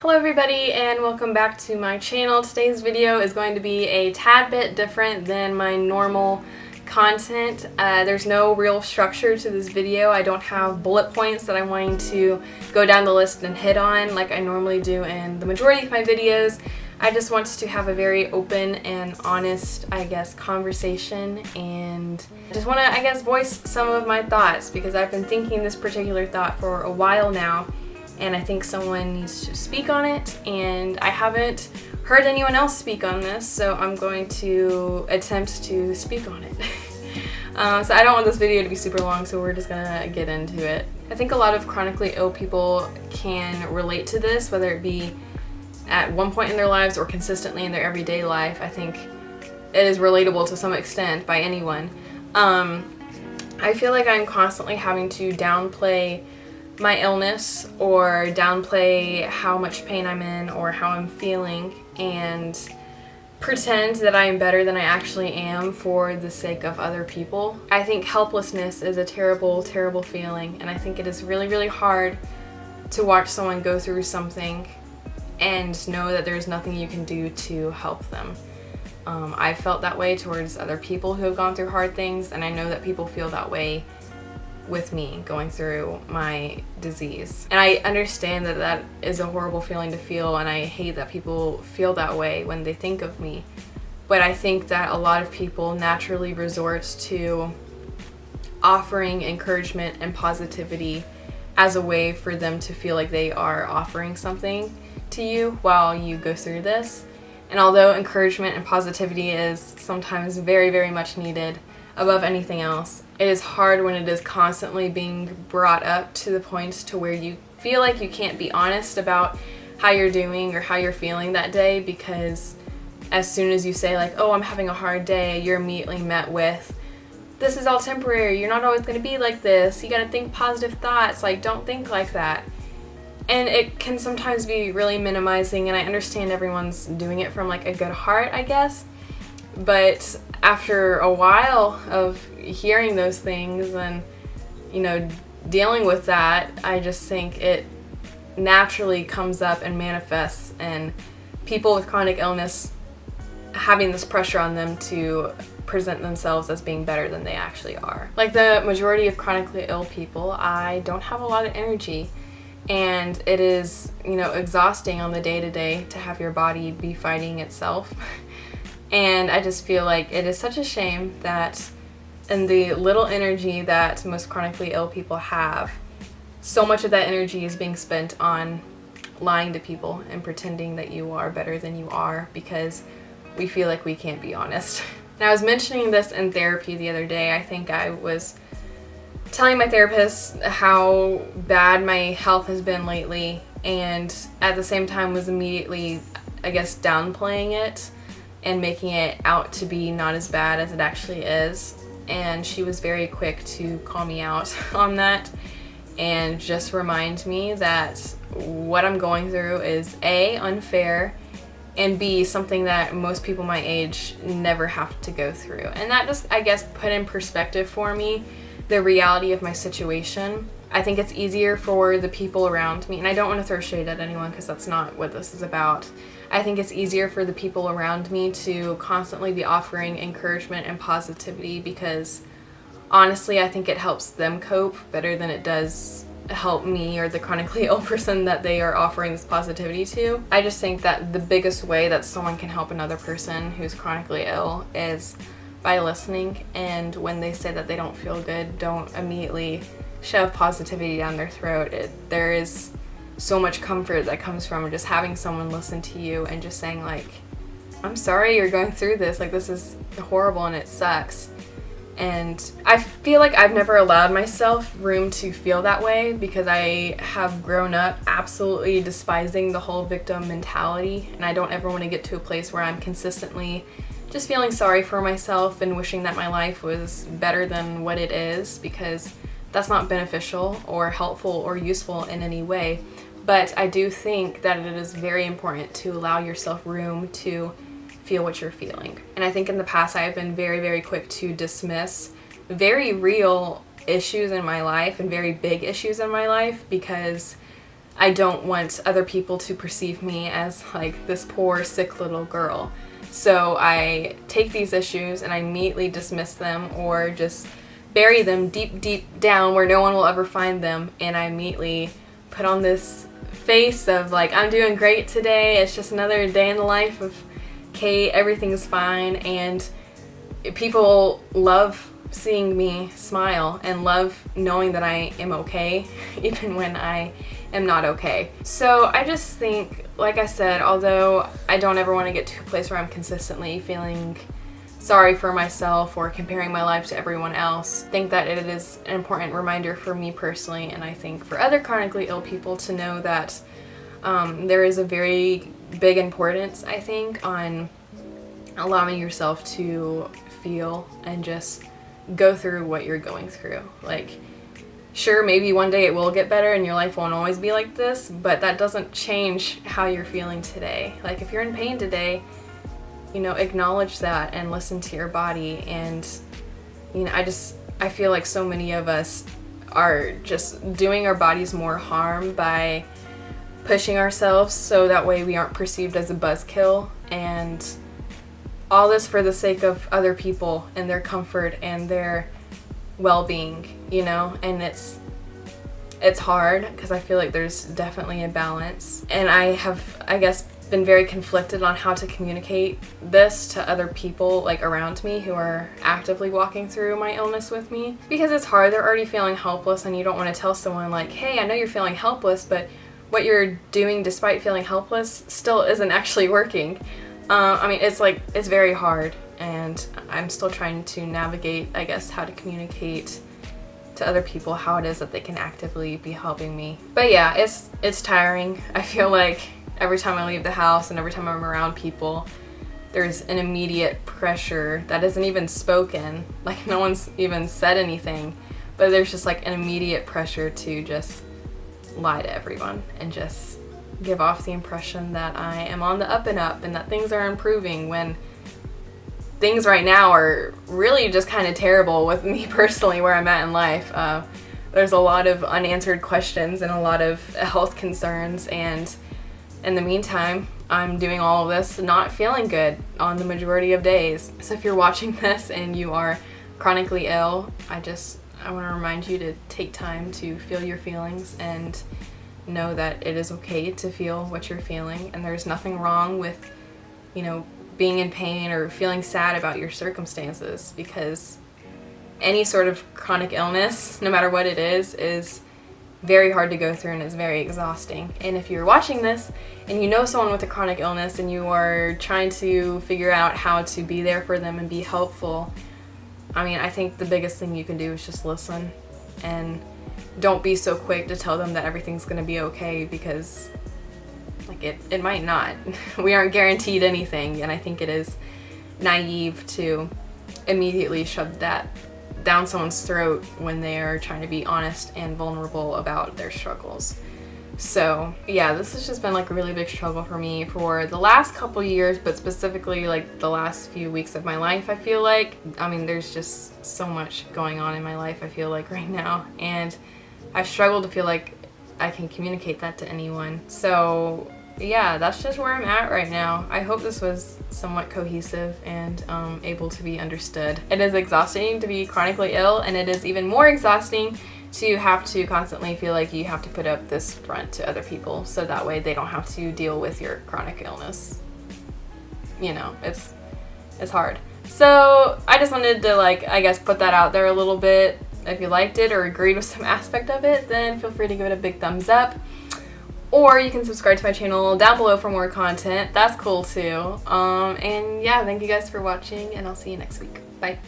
Hello everybody and welcome back to my channel. Today's video is going to be a tad bit different than my normal content. There's no real structure to this video. I don't have bullet points that I'm wanting to go down the list and hit on like I normally do in the majority of my videos. I just want to have a very open and honest, conversation, and I just want to, voice some of my thoughts because I've been thinking this particular thought for a while now. And I think someone needs to speak on it, and I haven't heard anyone else speak on this, so I'm going to attempt to speak on it. So I don't want this video to be super long, so we're just gonna get into it. I think a lot of chronically ill people can relate to this, whether it be at one point in their lives or consistently in their everyday life. I think it is relatable to some extent by anyone. I feel like I'm constantly having to downplay my illness or downplay how much pain I'm in or how I'm feeling and pretend that I am better than I actually am for the sake of other people. I think helplessness is a terrible, terrible feeling, and I think it is really, really hard to watch someone go through something and know that there's nothing you can do to help them. I've felt that way towards other people who have gone through hard things, and I know that people feel that way with me going through my disease. And I understand that that is a horrible feeling to feel, and I hate that people feel that way when they think of me. But I think that a lot of people naturally resort to offering encouragement and positivity as a way for them to feel like they are offering something to you while you go through this. And although encouragement and positivity is sometimes very, very much needed above anything else, it is hard when it is constantly being brought up to the point to where you feel like you can't be honest about how you're doing or how you're feeling that day, because as soon as you say like, oh, I'm having a hard day, you're immediately met with, this is all temporary, you're not always going to be like this, you gotta think positive thoughts, like don't think like that. And it can sometimes be really minimizing, and I understand everyone's doing it from like a good heart, I guess. But after a while of hearing those things and, dealing with that, I just think it naturally comes up and manifests, and people with chronic illness having this pressure on them to present themselves as being better than they actually are. Like the majority of chronically ill people, I don't have a lot of energy, and it is, exhausting on the day-to-day to have your body be fighting itself. And I just feel like it is such a shame that in the little energy that most chronically ill people have, so much of that energy is being spent on lying to people and pretending that you are better than you are because we feel like we can't be honest. And I was mentioning this in therapy the other day. I think I was telling my therapist how bad my health has been lately, and at the same time was immediately, downplaying it and making it out to be not as bad as it actually is. And she was very quick to call me out on that and just remind me that what I'm going through is A, unfair, and B, something that most people my age never have to go through. And that just, put in perspective for me the reality of my situation. I think it's easier for the people around me, and I don't want to throw shade at anyone because that's not what this is about. I think it's easier for the people around me to constantly be offering encouragement and positivity because honestly I think it helps them cope better than it does help me or the chronically ill person that they are offering this positivity to. I just think that the biggest way that someone can help another person who's chronically ill is by listening, and when they say that they don't feel good, don't immediately shove positivity down their throat. There is so much comfort that comes from just having someone listen to you and just saying like, I'm sorry you're going through this, like this is horrible and it sucks. And I feel like I've never allowed myself room to feel that way because I have grown up absolutely despising the whole victim mentality, and I don't ever want to get to a place where I'm consistently just feeling sorry for myself and wishing that my life was better than what it is, because that's not beneficial or helpful or useful in any way. But I do think that it is very important to allow yourself room to feel what you're feeling. And I think in the past I have been very, very quick to dismiss very real issues in my life and very big issues in my life because I don't want other people to perceive me as like this poor, sick little girl. So I take these issues and I immediately dismiss them or just bury them deep, deep down where no one will ever find them, and I immediately put on this face of like, I'm doing great today, it's just another day in the life of Kate, everything's fine, and people love seeing me smile and love knowing that I am okay even when I am not okay. So I just think, like I said, although I don't ever want to get to a place where I'm consistently feeling sorry for myself or comparing my life to everyone else, I think that it is an important reminder for me personally, and I think for other chronically ill people, to know that there is a very big importance, I think, on allowing yourself to feel and just go through what you're going through. Like, sure, maybe one day it will get better and your life won't always be like this, but that doesn't change how you're feeling today. Like, if you're in pain today, you know, acknowledge that and listen to your body. And, you know, I feel like so many of us are just doing our bodies more harm by pushing ourselves so that way we aren't perceived as a buzzkill, and all this for the sake of other people and their comfort and their well-being, you know. And it's hard because I feel like there's definitely a balance, and I have, I guess, been very conflicted on how to communicate this to other people like around me who are actively walking through my illness with me, because it's hard. They're already feeling helpless, and you don't want to tell someone like, hey, I know you're feeling helpless, but what you're doing despite feeling helpless still isn't actually working. I mean, it's very hard, and I'm still trying to navigate, I guess, how to communicate to other people how it is that they can actively be helping me. But yeah, it's tiring. I feel like every time I leave the house and every time I'm around people, there's an immediate pressure that isn't even spoken. Like, no one's even said anything, but there's just like an immediate pressure to just lie to everyone and just give off the impression that I am on the up and up and that things are improving, when things right now are really just kind of terrible with me personally, where I'm at in life. There's a lot of unanswered questions and a lot of health concerns, and in the meantime, I'm doing all of this not feeling good on the majority of days. So if you're watching this and you are chronically ill, I want to remind you to take time to feel your feelings and know that it is okay to feel what you're feeling, and there's nothing wrong with, you know, being in pain or feeling sad about your circumstances, because any sort of chronic illness, no matter what it is very hard to go through and is very exhausting. And if you're watching this and you know someone with a chronic illness and you are trying to figure out how to be there for them and be helpful, I mean, I think the biggest thing you can do is just listen, and don't be so quick to tell them that everything's going to be okay, because like it might not. We aren't guaranteed anything, and I think it is naive to immediately shove that down someone's throat when they are trying to be honest and vulnerable about their struggles. So yeah, this has just been like a really big struggle for me for the last couple years, but specifically like the last few weeks of my life. I feel like, I mean, there's just so much going on in my life, I feel like, right now, and I've struggled to feel like I can communicate that to anyone. So yeah, that's just where I'm at right now. I hope this was somewhat cohesive and able to be understood. It is exhausting to be chronically ill, and it is even more exhausting to have to constantly feel like you have to put up this front to other people so that way they don't have to deal with your chronic illness. You know, it's hard. So I just wanted to, like, I guess, put that out there a little bit. If you liked it or agreed with some aspect of it, then feel free to give it a big thumbs up. Or you can subscribe to my channel down below for more content. That's cool too. And yeah, thank you guys for watching, and I'll see you next week. Bye.